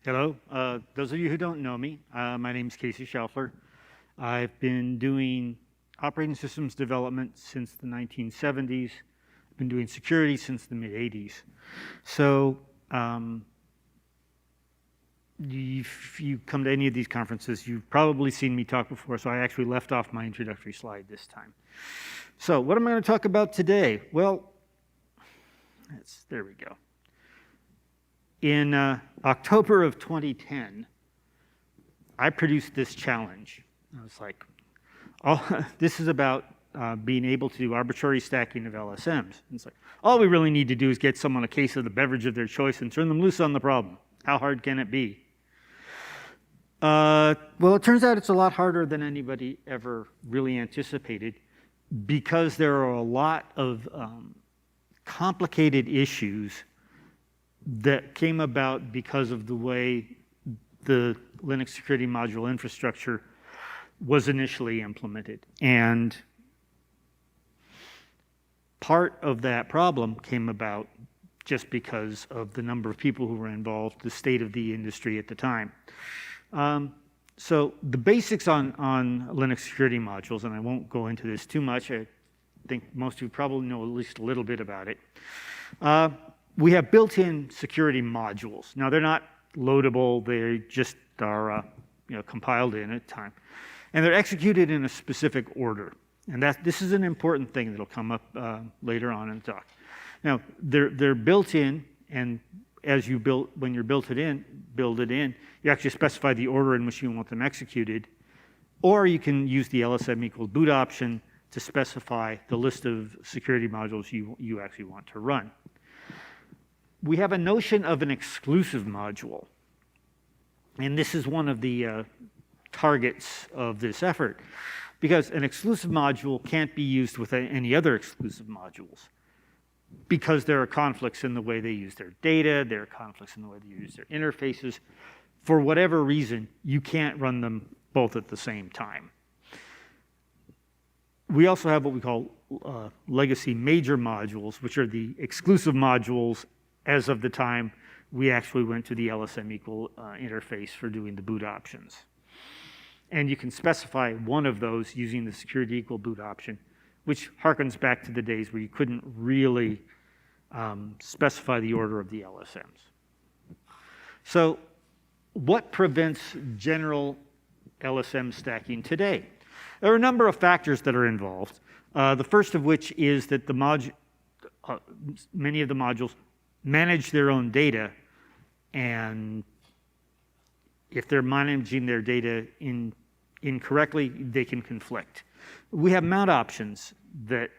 Hello. Those of you who don't know me, my name is Schaufler. I've been doing operating systems development since the 1970s. I've been doing security since the mid-80s. So if you come to any of these conferences, you've probably seen me talk before, so I actually left off my introductory slide this time. So what am I going to talk about today? Well, there we go. In October of 2010, I produced this challenge. I was like, this is about being able to do arbitrary stacking of LSMs. And it's like, all we really need to do is get someone a case of the beverage of their choice and turn them loose on the problem. How hard can it be? Well, it turns out it's a lot harder than anybody ever really anticipated, because there are a lot of complicated issues that came about because of the way the Linux security module infrastructure was initially implemented. And part of that problem came about just because of the number of people who were involved, the state of the industry at the time. So the basics on Linux security modules, and I won't go into this too much. I think most of you probably know at least a little bit about it. We have built-in security modules. Now, they're not loadable. They just are compiled in at time. And they're executed in a specific order. And this is an important thing that'll come up later on in the talk. Now, they're built in, and as you when you're build it in, you actually specify the order in which you want them executed. Or you can use the LSM equals boot option to specify the list of security modules you actually want to run. We have a notion of an exclusive module. And this is one of the targets of this effort, because an exclusive module can't be used with any other exclusive modules, because there are conflicts in the way they use their data, there are conflicts in the way they use their interfaces. For whatever reason, you can't run them both at the same time. We also have what we call legacy major modules, which are the exclusive modules as of the time we actually went to the LSM equal interface for doing the boot options. And you can specify one of those using the security equal boot option, which harkens back to the days where you couldn't really specify the order of the LSMs. So what prevents general LSM stacking today? There are a number of factors that are involved. The first of which is that many of the modules manage their own data, and if they're managing their data incorrectly, they can conflict. We have mount options that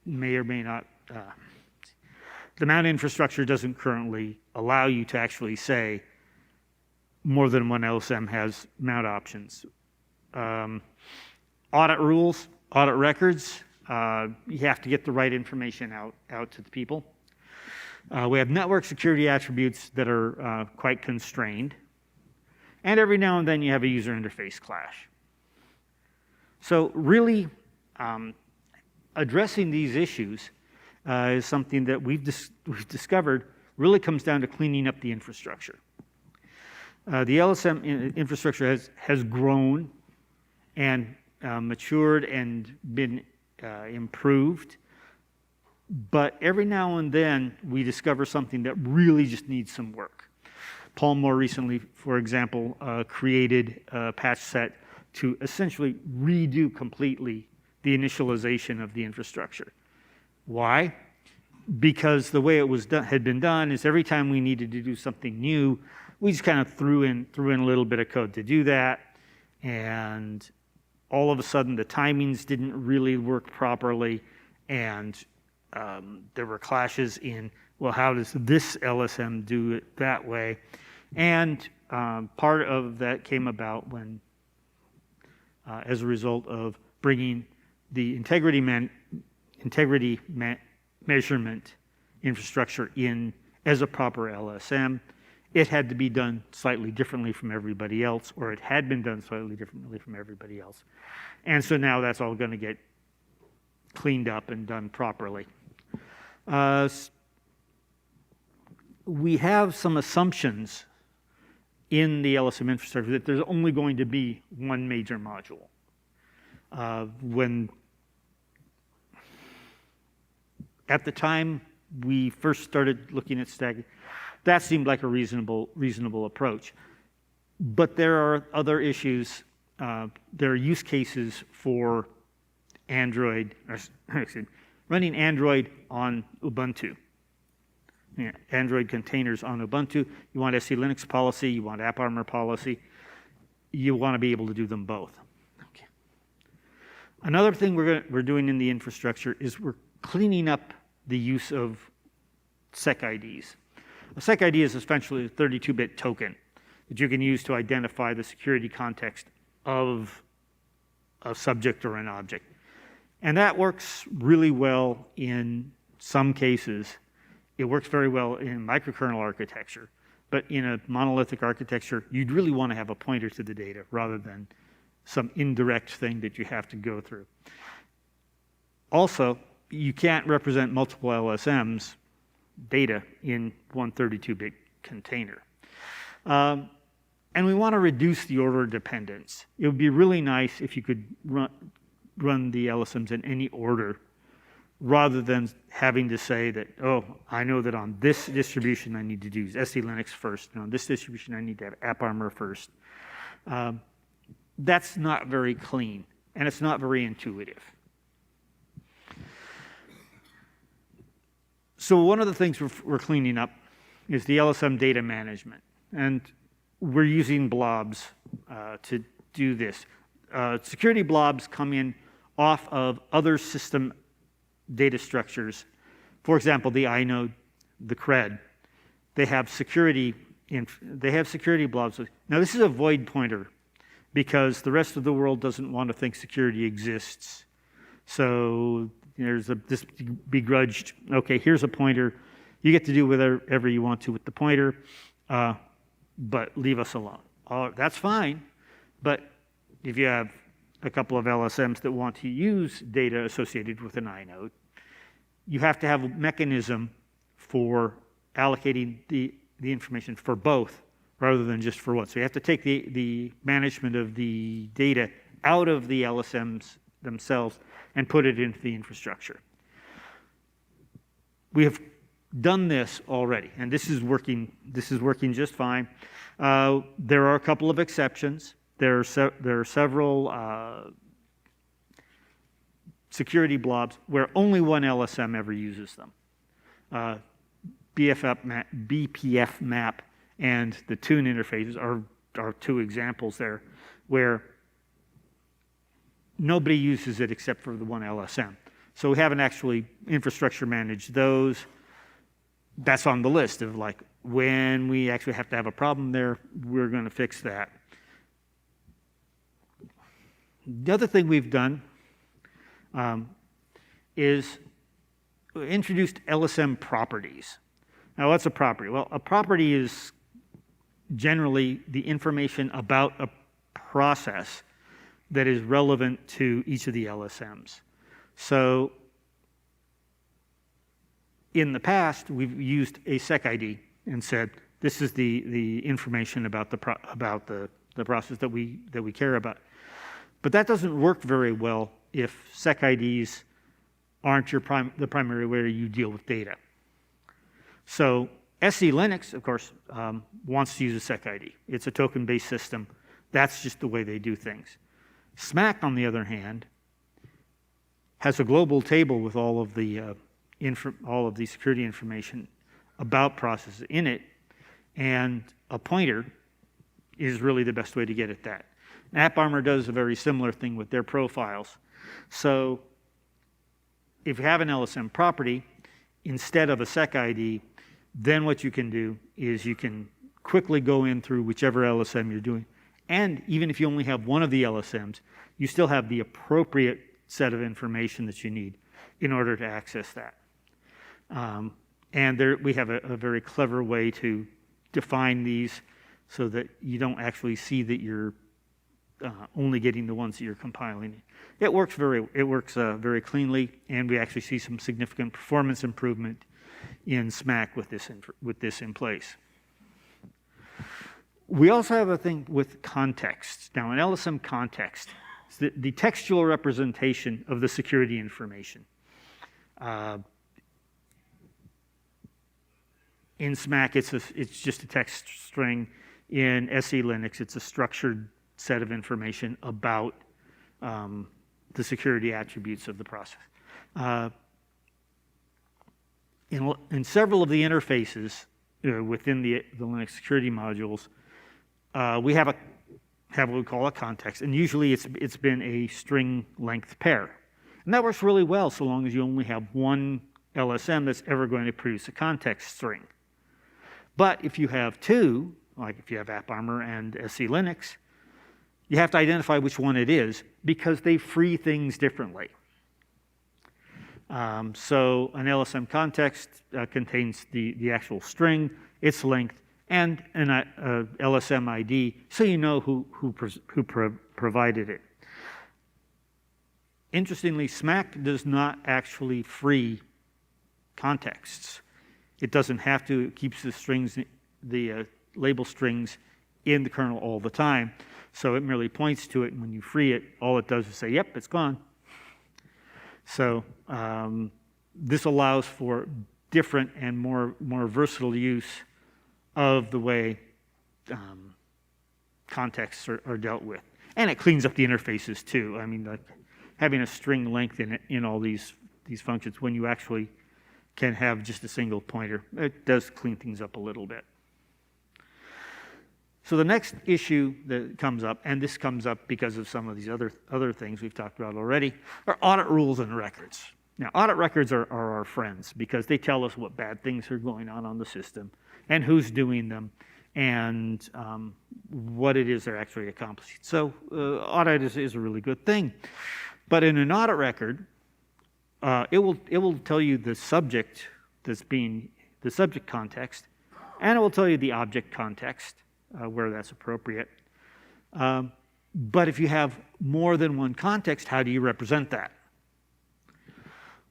may or may not, the mount infrastructure doesn't currently allow you to actually say more than one LSM has mount options. Audit rules, audit records, you have to get the right information out to the people. We have network security attributes that are quite constrained. And every now and then you have a user interface clash. So really, addressing these issues is something that we've discovered really comes down to cleaning up the infrastructure. The LSM infrastructure has grown and matured and been improved, but every now and then we discover something that really just needs some work. Paul more recently, for example, created a patch set to essentially redo completely the initialization of the infrastructure. Why? Because the way it had been done is every time we needed to do something new, we just kind of threw in a little bit of code to do that, and all of a sudden the timings didn't really work properly, and there were clashes in, well, how does this LSM do it that way? And part of that came about when, as a result of bringing the integrity measurement infrastructure in as a proper LSM, it had to be done slightly differently from everybody else, or it had been done slightly differently from everybody else. And so now that's all going to get cleaned up and done properly. we have some assumptions in the LSM infrastructure that there's only going to be one major module. When at the time we first started looking at stacking, that seemed like a reasonable approach. But there are other issues. There are use cases for Android, running Android on Ubuntu. Yeah, Android containers on Ubuntu. You want SC Linux policy, you want AppArmor policy. You want to be able to do them both. Okay. Another thing we're doing in the infrastructure is we're cleaning up the use of sec IDs. A sec ID is essentially a 32-bit token that you can use to identify the security context of a subject or an object. And that works really well in some cases. It works very well in microkernel architecture. But in a monolithic architecture, you'd really want to have a pointer to the data rather than some indirect thing that you have to go through. Also, you can't represent multiple LSMs data in one 32-bit container. And we want to reduce the order dependence. It would be really nice if you could run the LSMs in any order rather than having to say that, oh, I know that on this distribution I need to use SC Linux first, and on this distribution I need to have AppArmor first. That's not very clean, and it's not very intuitive. So one of the things we're cleaning up is the LSM data management, and we're using blobs to do this. Security blobs come in off of other system data structures. For example, the inode, the CRED, they have security blobs. Now this is a void pointer because the rest of the world doesn't want to think security exists. So there's this begrudged, okay, here's a pointer. You get to do whatever you want to with the pointer, but leave us alone. That's fine, but if you have a couple of LSMs that want to use data associated with an inode, you have to have a mechanism for allocating the information for both rather than just for one. So you have to take the management of the data out of the LSMs themselves and put it into the infrastructure. We have done this already, and this is working just fine. There are a couple of exceptions. There are several security blobs where only one LSM ever uses them. BPF map and the tune interfaces are two examples there where nobody uses it except for the one LSM. So we haven't actually infrastructure managed those. That's on the list of like when we actually have to have a problem there, we're going to fix that. The other thing we've done is introduced LSM properties. Now, what's a property? Well, a property is generally the information about a process that is relevant to each of the LSMs. So in the past, we've used a sec ID and said, this is the information about the process that we care about. But that doesn't work very well if sec IDs aren't the primary way you deal with data. So SC Linux, of course, wants to use a sec ID. It's a token-based system. That's just the way they do things. SMAC, on the other hand, has a global table with all of the security information about processes in it, and a pointer is really the best way to get at that. AppArmor does a very similar thing with their profiles. So if you have an LSM property, instead of a sec ID, then what you can do is you can quickly go in through whichever LSM you're doing. And even if you only have one of the LSMs, you still have the appropriate set of information that you need in order to access that. And we have a very clever way to define these so that you don't actually see that you're only getting the ones that you're compiling. It works very cleanly, and we actually see some significant performance improvement in SMAC with this in place. We also have a thing with context. Now, an LSM context is the textual representation of the security information. In SMAC, it's just a text string. In SE Linux, it's a structured set of information about the security attributes of the process. In several of the interfaces within the Linux security modules, we have what we call a context, and usually it's been a string length pair. And that works really well so long as you only have one LSM that's ever going to produce a context string. But if you have two, like if you have AppArmor and SE Linux, you have to identify which one it is because they free things differently. So an LSM context contains the actual string, its length, and an LSM ID, so you know who provided it. Interestingly, SMAC does not actually free contexts. It doesn't have to. It keeps the strings, the label strings, in the kernel all the time. So it merely points to it, and when you free it, all it does is say, "Yep, it's gone." So this allows for different and more versatile use of the way contexts are dealt with, and it cleans up the interfaces too. I mean, like having a string length in all these functions when you actually can have just a single pointer, it does clean things up a little bit. So the next issue that comes up, and this comes up because of some of these other things we've talked about already, are audit rules and records. Now, audit records are our friends because they tell us what bad things are going on the system and who's doing them and what it is they're actually accomplishing. So audit is a really good thing. But in an audit record, it will tell you the subject the subject context, and it will tell you the object context where that's appropriate. But if you have more than one context, how do you represent that?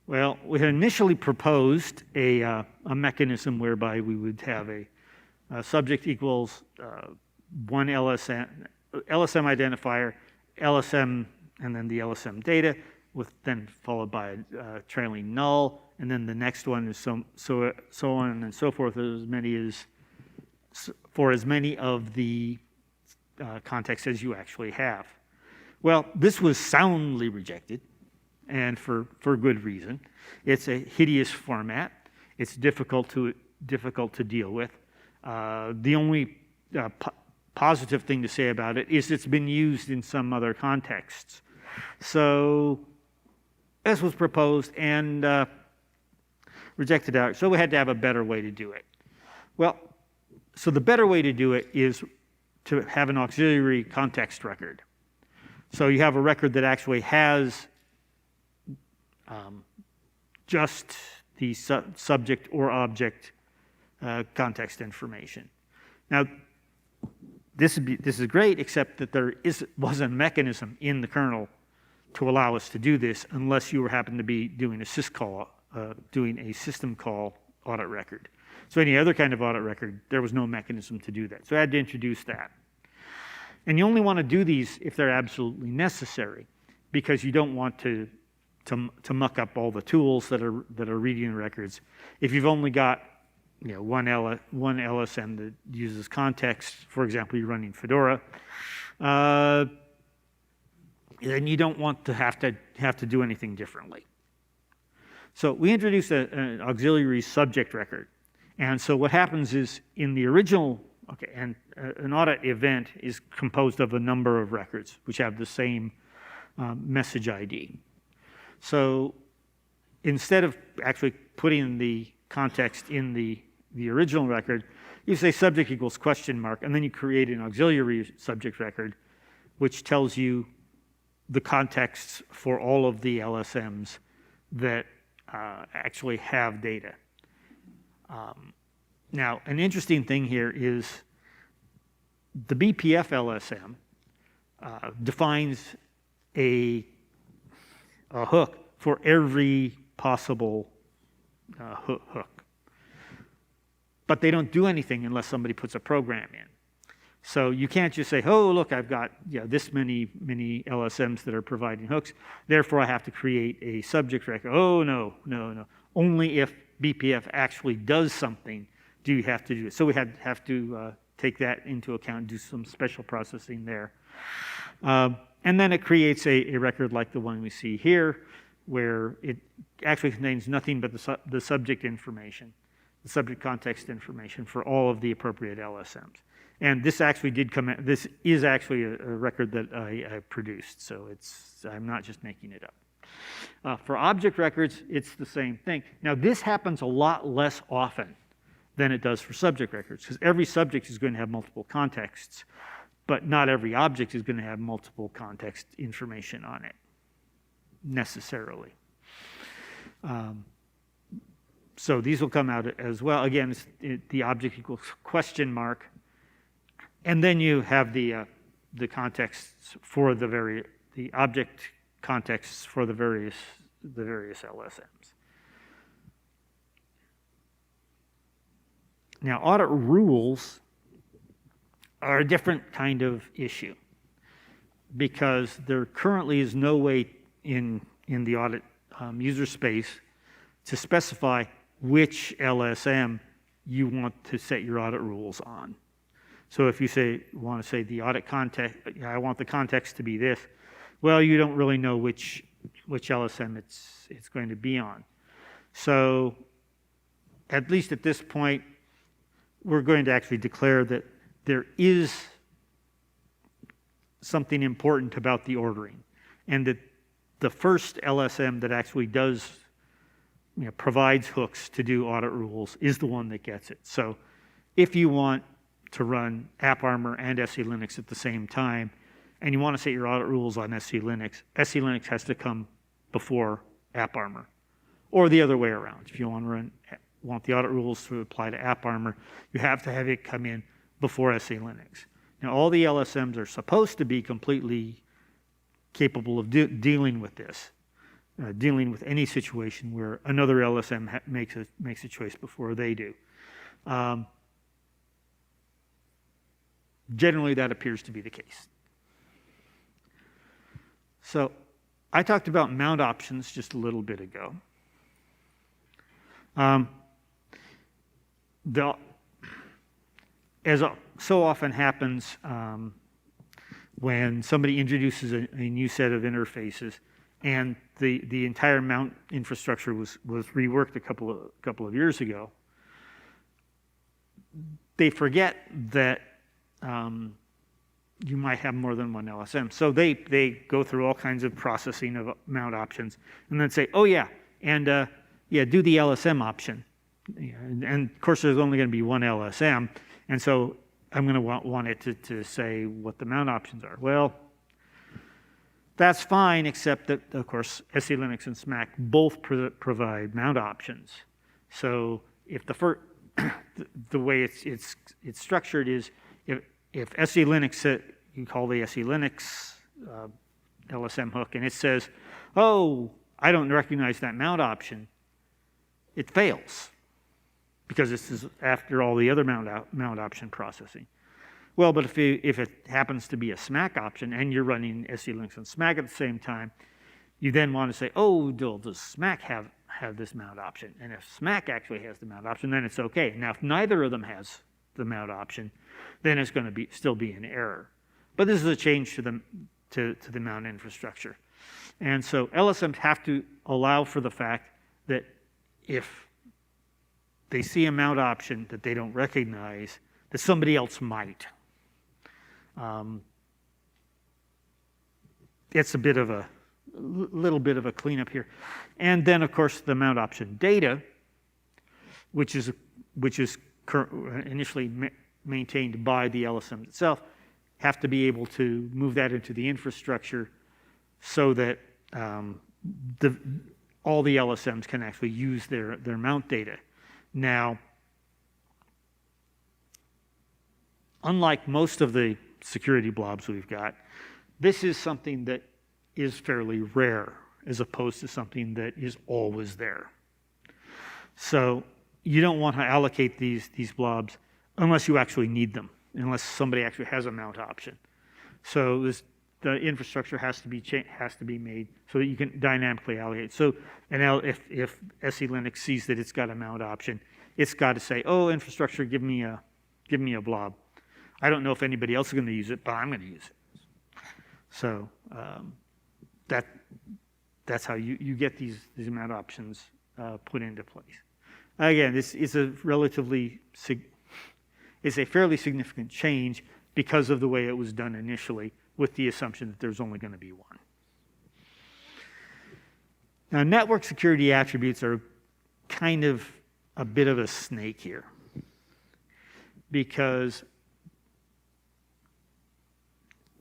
Well, we had initially proposed a mechanism whereby we would have a subject equals one LSM identifier, LSM, and then the LSM data, with then followed by a trailing null, and then the next one is so on and so forth for as many of the contexts as you actually have. Well, this was soundly rejected, and for good reason. It's a hideous format. It's difficult to deal with. The only positive thing to say about it is it's been used in some other contexts. So this was proposed and rejected out. So we had to have a better way to do it. Well, so the better way to do it is to have an auxiliary context record. So you have a record that actually has just the subject or object context information. Now, this is great, except that there wasn't a mechanism in the kernel to allow us to do this unless you happen to be doing a syscall, doing a system call audit record. So any other kind of audit record, there was no mechanism to do that. So I had to introduce that. And you only want to do these if they're absolutely necessary, because you don't want to muck up all the tools that are reading the records. If you've only got one LSM that uses context, for example, you're running Fedora, then you don't want to have to do anything differently. So we introduced an auxiliary subject record. And so what happens is in the original, an audit event is composed of a number of records which have the same message ID. So instead of actually putting the context in the original record, you say subject equals question mark, and then you create an auxiliary subject record which tells you the contexts for all of the LSMs that actually have data. Now, an interesting thing here is the BPF LSM defines a hook for every possible hook. but they don't do anything unless somebody puts a program in. So you can't just say, oh, look, I've got this many LSMs that are providing hooks, therefore I have to create a subject record. Oh, no. Only if BPF actually does something do you have to do it. So we have to take that into account and do some special processing there. And then it creates a record like the one we see here, where it actually contains nothing but the subject information, the subject context information for all of the appropriate LSMs. And this actually did come out, this is actually a record that I produced, so I'm not just making it up. For object records, it's the same thing. Now this happens a lot less often than it does for subject records, because every subject is going to have multiple contexts, but not every object is going to have multiple context information on it, necessarily. So these will come out as well. Again, the object equals question mark, and then you have the contexts for the object contexts for the various LSMs. Now, audit rules are a different kind of issue, because there currently is no way in the audit user space to specify which LSM you want to set your audit rules on. So if you want to say the audit context, I want the context to be this, well, you don't really know which LSM it's going to be on. So at least at this point, we're going to actually declare that there is something important about the ordering, and that the first LSM that actually provides hooks to do audit rules is the one that gets it. So if you want to run AppArmor and SE Linux at the same time, and you want to set your audit rules on SE Linux has to come before AppArmor, or the other way around. If you want the audit rules to apply to AppArmor, you have to have it come in before SE Linux. Now, all the LSMs are supposed to be completely capable of dealing with this, dealing with any situation where another LSM makes a choice before they do. Generally, that appears to be the case. So I talked about mount options just a little bit ago. As so often happens when somebody introduces a new set of interfaces, and the entire mount infrastructure was reworked a couple of years ago, they forget that you might have more than one LSM. So they go through all kinds of processing of mount options, and then say, oh yeah, and do the LSM option. And of course, there's only going to be one LSM, and so I'm going to want it to say what the mount options are. Well, that's fine, except that, of course, SE Linux and SMAC both provide mount options. So if the way it's structured is, if SE Linux, you call the SE Linux LSM hook, and it says, oh, I don't recognize that mount option, it fails, because this is after all the other mount option processing. Well, but if it happens to be a SMAC option, and you're running SE Linux and SMAC at the same time, you then want to say, oh, does SMAC have this mount option? And if SMAC actually has the mount option, then it's okay. Now, if neither of them has the mount option, then it's going to still be an error. But this is a change to the mount infrastructure. And so LSMs have to allow for the fact that if they see a mount option that they don't recognize, that somebody else might. It's a little bit of a cleanup here. And then, of course, the mount option data, which is initially maintained by the LSM itself, have to be able to move that into the infrastructure so that all the LSMs can actually use their mount data. Now, unlike most of the security blobs we've got, this is something that is fairly rare as opposed to something that is always there. So you don't want to allocate these blobs unless you actually need them, unless somebody actually has a mount option. So the infrastructure has to be made so that you can dynamically allocate. So, and now if SE Linux sees that it's got a mount option, it's got to say, "Oh, infrastructure, give me a blob." I don't know if anybody else is going to use it, but I'm going to use it. So that's how you get these mount options put into place. Again, this is a fairly significant change because of the way it was done initially, with the assumption that there's only going to be one. Now, network security attributes are kind of a bit of a snake here, because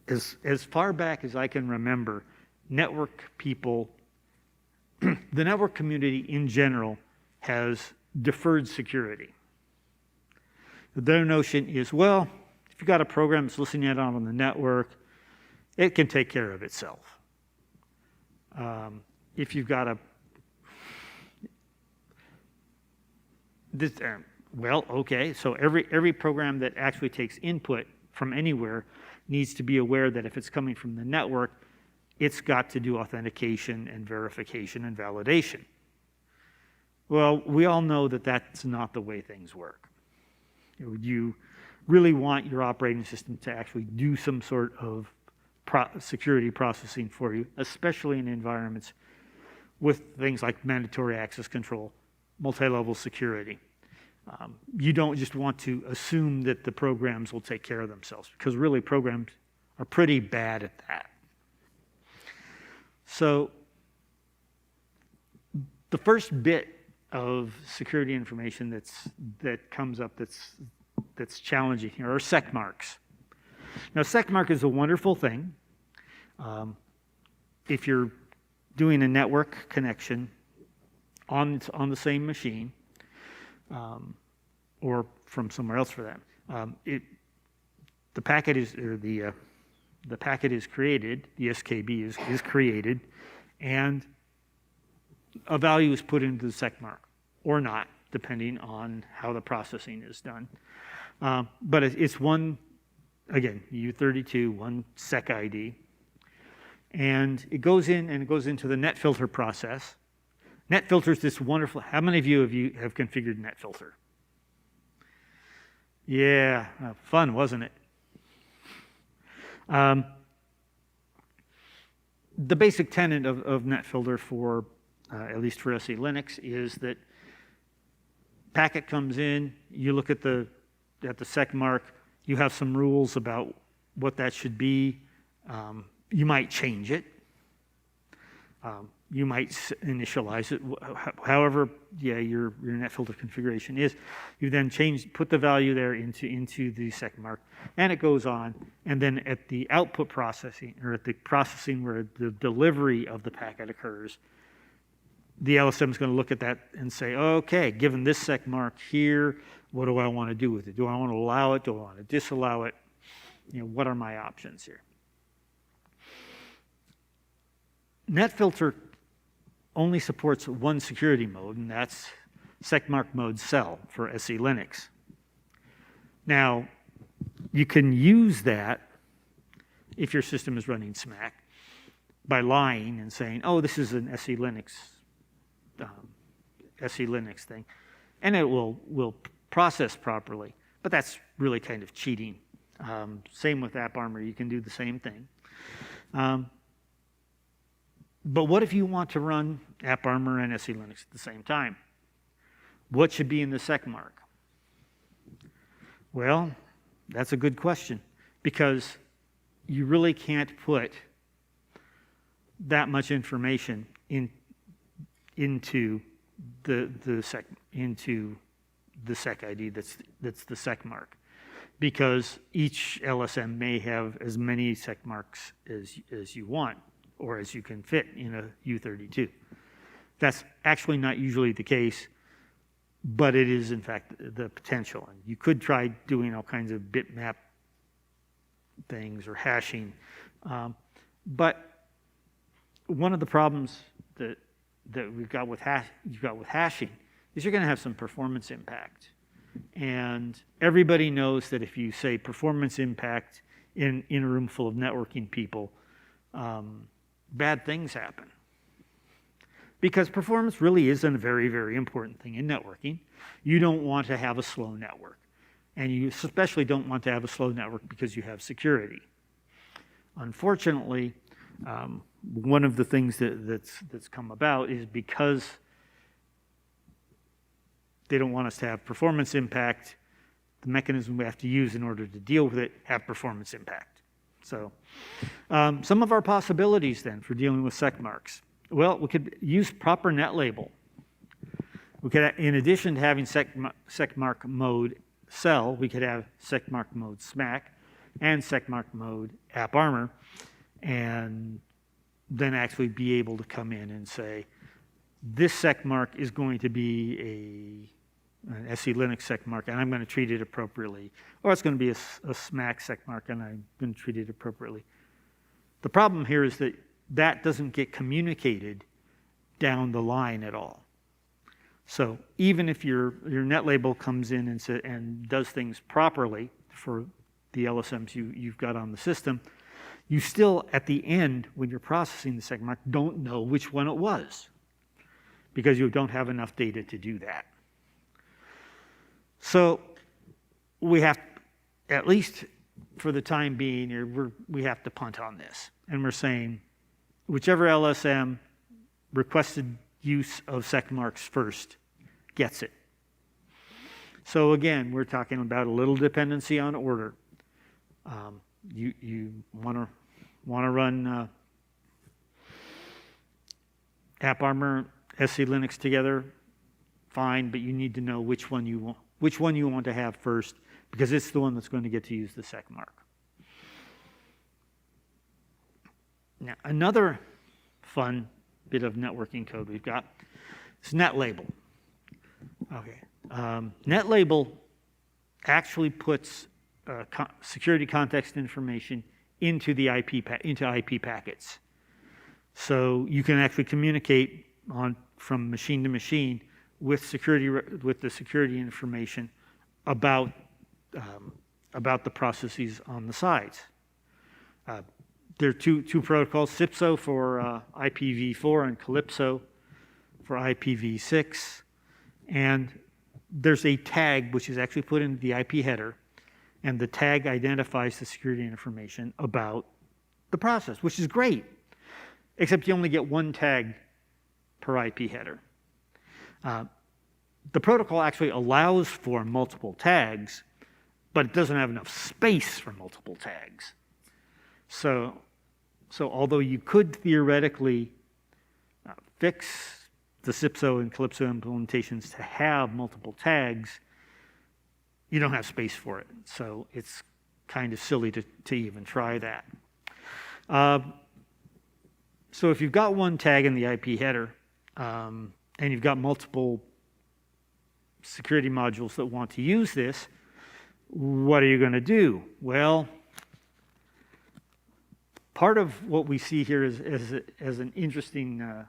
as far back as I can remember, network people, the network community in general, has deferred security. Their notion is, well, if you've got a program that's listening out on the network, it can take care of itself. If you've got well, okay, so every program that actually takes input from anywhere needs to be aware that if it's coming from the network, it's got to do authentication and verification and validation. Well, we all know that that's not the way things work. You really want your operating system to actually do some sort of security processing for you, especially in environments with things like mandatory access control, multi-level security. You don't just want to assume that the programs will take care of themselves, because really programs are pretty bad at that. So the first bit of security information that comes up that's challenging here are sec marks. Now, sec mark is a wonderful thing. If you're doing a network connection on the same machine, or from somewhere else for that, the packet is created, the SKB is created, and a value is put into the sec mark, or not, depending on how the processing is done. But it's one, again, U32, one sec ID, and it goes into the net filter process. Net filter is this wonderful. How many of you have configured net filter? Yeah, fun, wasn't it? The basic tenet of net filter for at least for SE Linux is that packet comes in, you look at the sec mark, you have some rules about what that should be. You might change it. You might initialize it. However, yeah, your net filter configuration is. You then put the value there into the sec mark, and it goes on. And then at the output processing, or at the processing where the delivery of the packet occurs, the LSM is going to look at that and say, okay, given this sec mark here, what do I want to do with it? Do I want to allow it? Do I want to disallow it? What are my options here? NetFilter only supports one security mode, and that's secmark mode cell for SE Linux. Now, you can use that if your system is running smack by lying and saying, oh, this is an SE Linux thing, and it will process properly. But that's really kind of cheating. Same with AppArmor, you can do the same thing. But what if you want to run AppArmor and SE Linux at the same time? What should be in the sec mark? Well, that's a good question, because you really can't put that much information into the sec ID that's the sec mark, because each LSM may have as many sec marks as you want, or as you can fit in a U32. That's actually not usually the case, but it is in fact the potential. And you could try doing all kinds of bitmap things or hashing, but one of the problems that we've got with hashing is you're going to have some performance impact. And everybody knows that if you say performance impact in a room full of networking people, bad things happen. Because performance really is a very, very important thing in networking. You don't want to have a slow network. And you especially don't want to have a slow network because you have security. Unfortunately, one of the things that's come about is because they don't want us to have performance impact, the mechanism we have to use in order to deal with it have performance impact. So some of our possibilities then for dealing with sec marks. Well, we could use proper net label. We could, in addition to having sec mark mode cell, we could have sec mark mode SMAC and sec mark mode AppArmor, and then actually be able to come in and say, this sec mark is going to be an SE Linux sec mark, and I'm going to treat it appropriately. Or it's going to be a SMAC sec mark, and I'm going to treat it appropriately. The problem here is that that doesn't get communicated down the line at all. So even if your net label comes in and does things properly for the LSMs you've got on the system, you still, at the end, when you're processing the sec mark, don't know which one it was because you don't have enough data to do that. So we have, at least for the time being, we have to punt on this. And we're saying, whichever LSM requested use of sec marks first gets it. So again, we're talking about a little dependency on order. You want to run AppArmor, SE Linux together, fine, but you need to know which one you want to have first, because it's the one that's going to get to use the sec mark. Now, another fun bit of networking code we've got is net label. Okay, net label actually puts security context information into the IP packets, so you can actually communicate from machine to machine with the security information about the processes on the sides. There are two protocols, CIPSO for IPv4 and Calypso for IPv6. And there's a tag which is actually put into the IP header, and the tag identifies the security information about the process, which is great, except you only get one tag per IP header. The protocol actually allows for multiple tags, but it doesn't have enough space for multiple tags. So although you could theoretically fix the CIPSO and Calypso implementations to have multiple tags, you don't have space for it. So it's kind of silly to even try that. So if you've got one tag in the IP header, and you've got multiple security modules that want to use this, what are you going to do? Well, part of what we see here as an interesting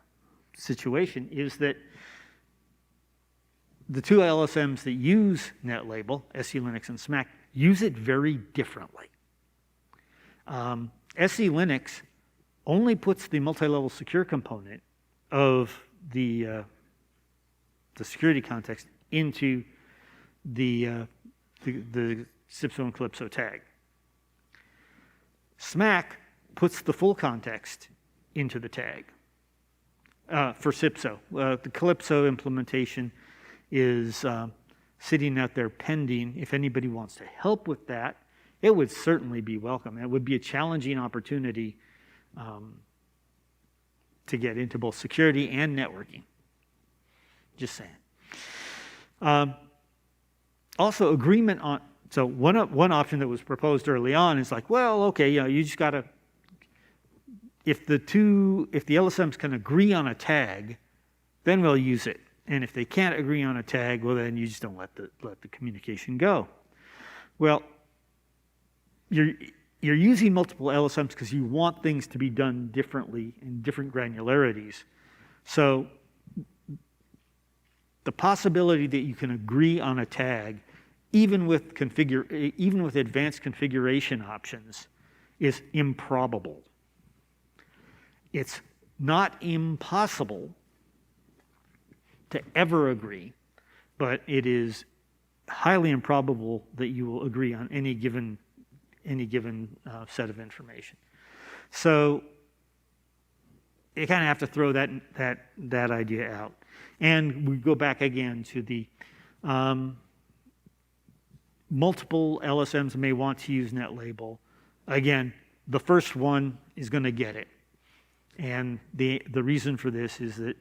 situation is that the two LSMs that use NetLabel, SE Linux and SMAC, use it very differently. SE Linux only puts the multi-level secure component of the security context into the CIPSO and Calypso tag. SMAC puts the full context into the tag for CIPSO. The Calypso implementation is sitting out there pending. If anybody wants to help with that, it would certainly be welcome. It would be a challenging opportunity to get into both security and networking. Just saying. Also, agreement on, so one option that was proposed early on is like, well, okay, you just got to, if the LSMs can agree on a tag, then we'll use it. And if they can't agree on a tag, well, then you just don't let the communication go. Well, you're using multiple LSMs because you want things to be done differently in different granularities. So the possibility that you can agree on a tag, even with advanced configuration options, is improbable. It's not impossible to ever agree, but it is highly improbable that you will agree on any given set of information. So you kind of have to throw that idea out. And we go back again to the multiple LSMs may want to use netlabel. Again, the first one is going to get it. And the reason for this is that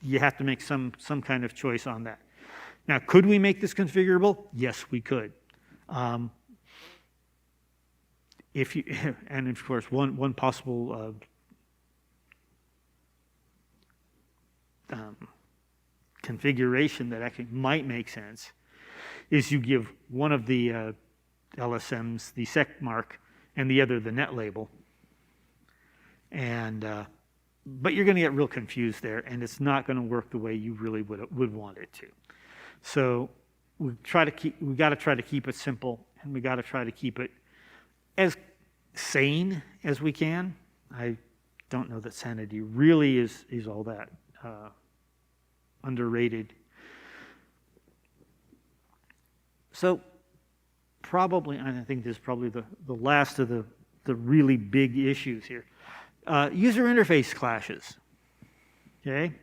you have to make some kind of choice on that. Now, could we make this configurable? Yes, we could. And of course, one possible configuration that actually might make sense is you give one of the LSMs the sec mark and the other the net label. And but you're going to get real confused there, and it's not going to work the way you really would want it to. So we got to try to keep it simple, and we got to try to keep it as sane as we can. I don't know that sanity really is all that underrated. So probably, and I think this is probably the last of the really big issues here. User interface clashes. Okay,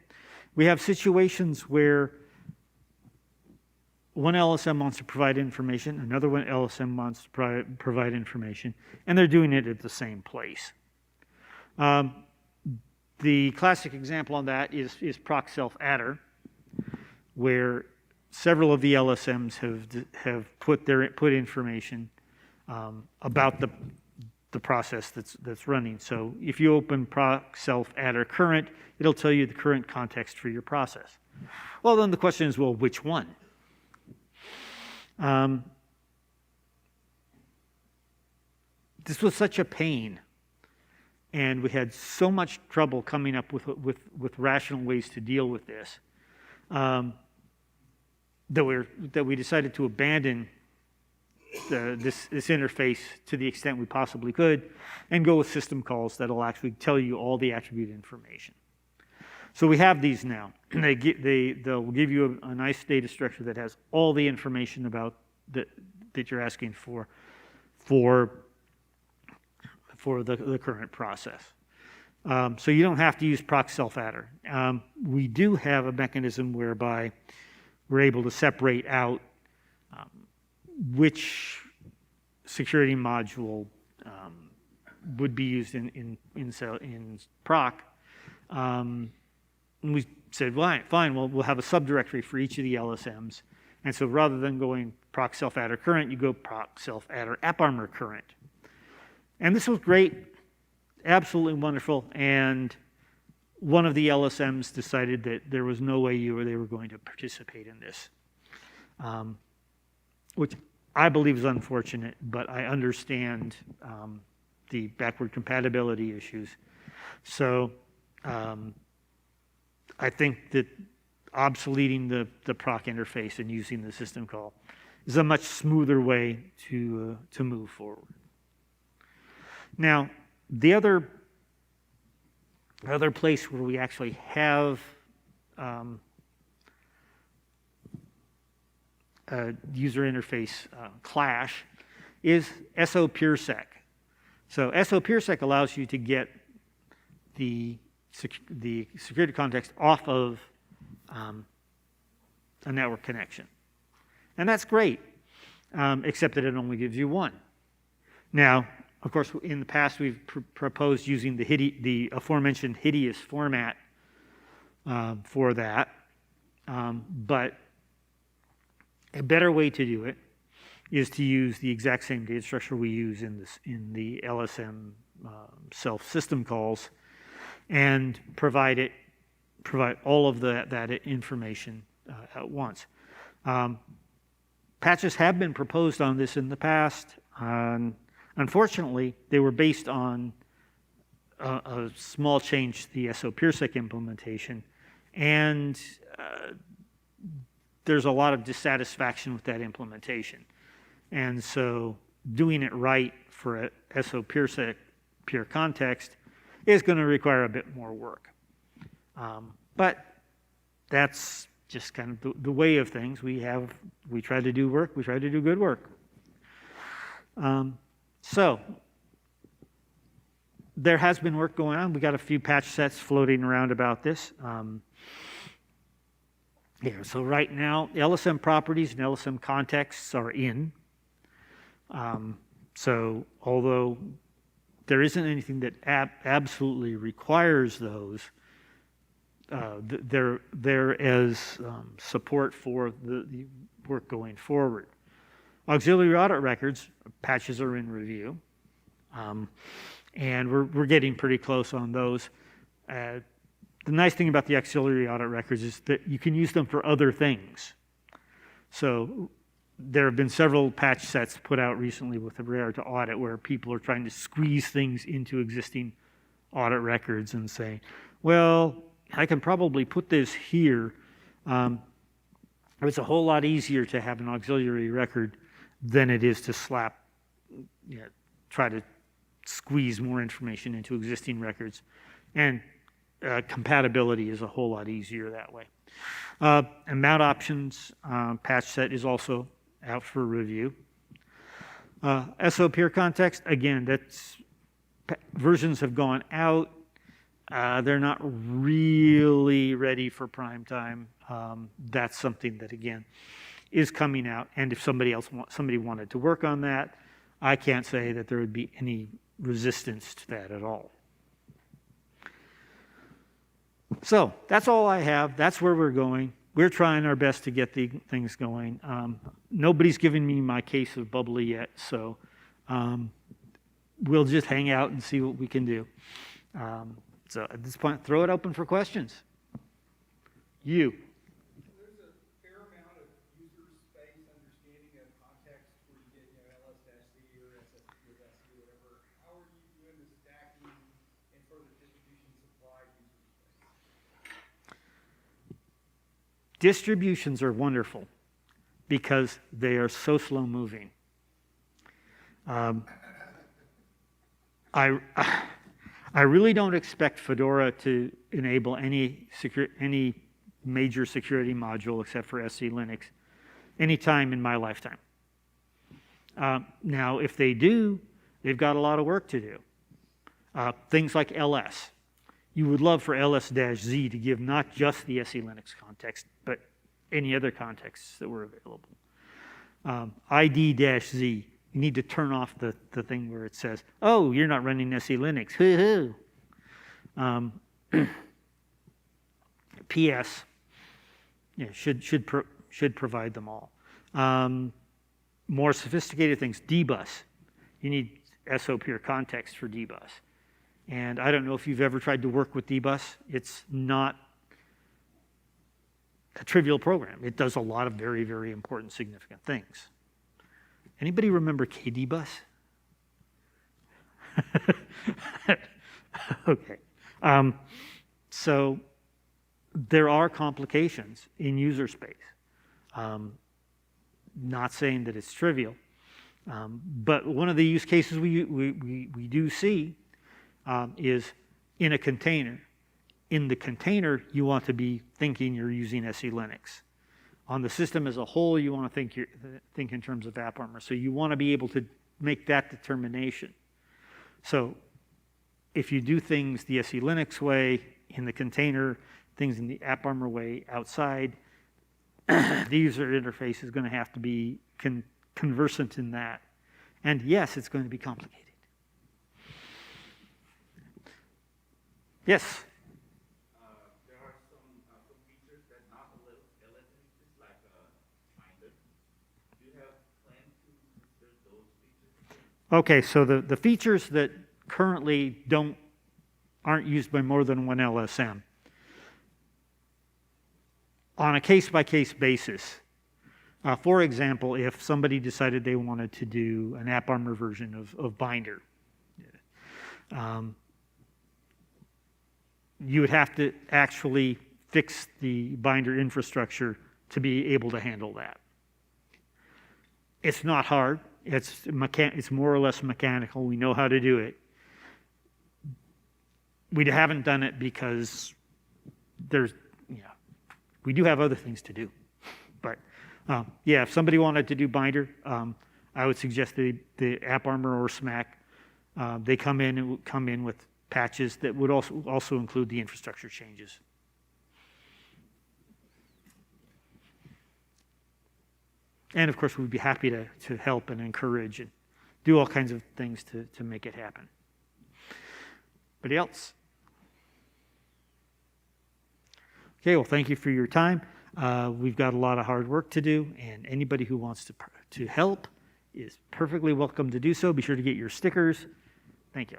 we have situations where one LSM wants to provide information, another one LSM wants to provide information, and they're doing it at the same place. The classic example on that is proc self-adder, where several of the LSMs have put information about the process that's running. So if you open proc self-adder current, it'll tell you the current context for your process. Well, then the question is, well, which one? This was such a pain, and we had so much trouble coming up with rational ways to deal with this, that we decided to abandon this interface to the extent we possibly could, and go with system calls that'll actually tell you all the attribute information. So we have these now. They'll give you a nice data structure that has all the information about that you're asking for the current process. So you don't have to use proc self-adder. We do have a mechanism whereby we're able to separate out which security module would be used in proc. And we said, well, fine, well, we'll have a subdirectory for each of the LSMs. And so rather than going proc self-adder current, you go proc self-adder AppArmor current. And this was great, absolutely wonderful. And one of the LSMs decided that there was no way they were going to participate in this, which I believe is unfortunate, but I understand the backward compatibility issues. So I think that obsoleting the proc interface and using the system call is a much smoother way to move forward. Now, the other place where we actually have a user interface clash is SO PureSec. So SO PureSec allows you to get the security context off of a network connection. And that's great, except that it only gives you one. Now, of course, in the past, we've proposed using the aforementioned hideous format for that. But a better way to do it is to use the exact same data structure we use in the LSM self-system calls, and provide all of that information at once. Patches have been proposed on this in the past. Unfortunately, they were based on a small change to the SO PureSec implementation, and there's a lot of dissatisfaction with that implementation. And so doing it right for a SO pure context is going to require a bit more work. But that's just kind of the way of things. We try to do work, we try to do good work. So there has been work going on. We got a few patch sets floating around about this. So right now, LSM properties and LSM contexts are in. So although there isn't anything that absolutely requires those, there is support for the work going forward. Auxiliary audit records, patches are in review, and we're getting pretty close on those. The nice thing about the auxiliary audit records is that you can use them for other things. So there have been several patch sets put out recently with regard to audit where people are trying to squeeze things into existing audit records and say, well, I can probably put this here. It's a whole lot easier to have an auxiliary record than it is to try to squeeze more information into existing records. And compatibility is a whole lot easier that way. Amount options patch set is also out for review. SO peer context, again, versions have gone out. They're not really ready for prime time. That's something that, again, is coming out. And if somebody wanted to work on that, I can't say that there would be any resistance to that at all. So that's all I have. That's where we're going. We're trying our best to get the things going. Nobody's given me my case of bubbly yet, so we'll just hang out and see what we can do. So at this point, throw it open for questions. You. There's a fair amount of user space understanding of context where you get LS-C or SSC or SC or whatever. How are you doing the stacking and further distribution supply user space? Distributions are wonderful because they are so slow moving. I really don't expect Fedora to enable any major security module except for SC Linux anytime in my lifetime. Now, if they do, they've got a lot of work to do. Things like LS. You would love for LS-Z to give not just the SC Linux context, but any other contexts that were available. ID-Z. You need to turn off the thing where it says, oh, you're not running SE Linux. Hoo-hoo. PS should provide them all. More sophisticated things, dbus. You need SO pure context for dbus. And I don't know if you've ever tried to work with dbus. It's not a trivial program. It does a lot of very, very important, significant things. Anybody remember KDBus? Okay. So there are complications in user space. Not saying that it's trivial, but one of the use cases we do see is in a container. In the container, you want to be thinking you're using SE Linux. On the system as a whole, you want to think in terms of AppArmor. So you want to be able to make that determination. So if you do things the SE Linux way in the container, things in the AppArmor way outside, the user interface is going to have to be conversant in that. And yes, it's going to be complicated. Yes? There are some features that not LSM is like a binder. Do you have plans to insert those features? Okay, so the features that currently aren't used by more than one LSM, on a case-by-case basis, for example, if somebody decided they wanted to do an AppArmor version of Binder, you would have to actually fix the Binder infrastructure to be able to handle that. It's not hard. It's more or less mechanical. We know how to do it. We haven't done it because we do have other things to do. But yeah, if somebody wanted to do binder, I would suggest the AppArmor or SMAC. They come in with patches that would also include the infrastructure changes. And of course, we'd be happy to help and encourage and do all kinds of things to make it happen. Anybody else? Okay, well, thank you for your time. We've got a lot of hard work to do, and anybody who wants to help is perfectly welcome to do so. Be sure to get your stickers. Thank you.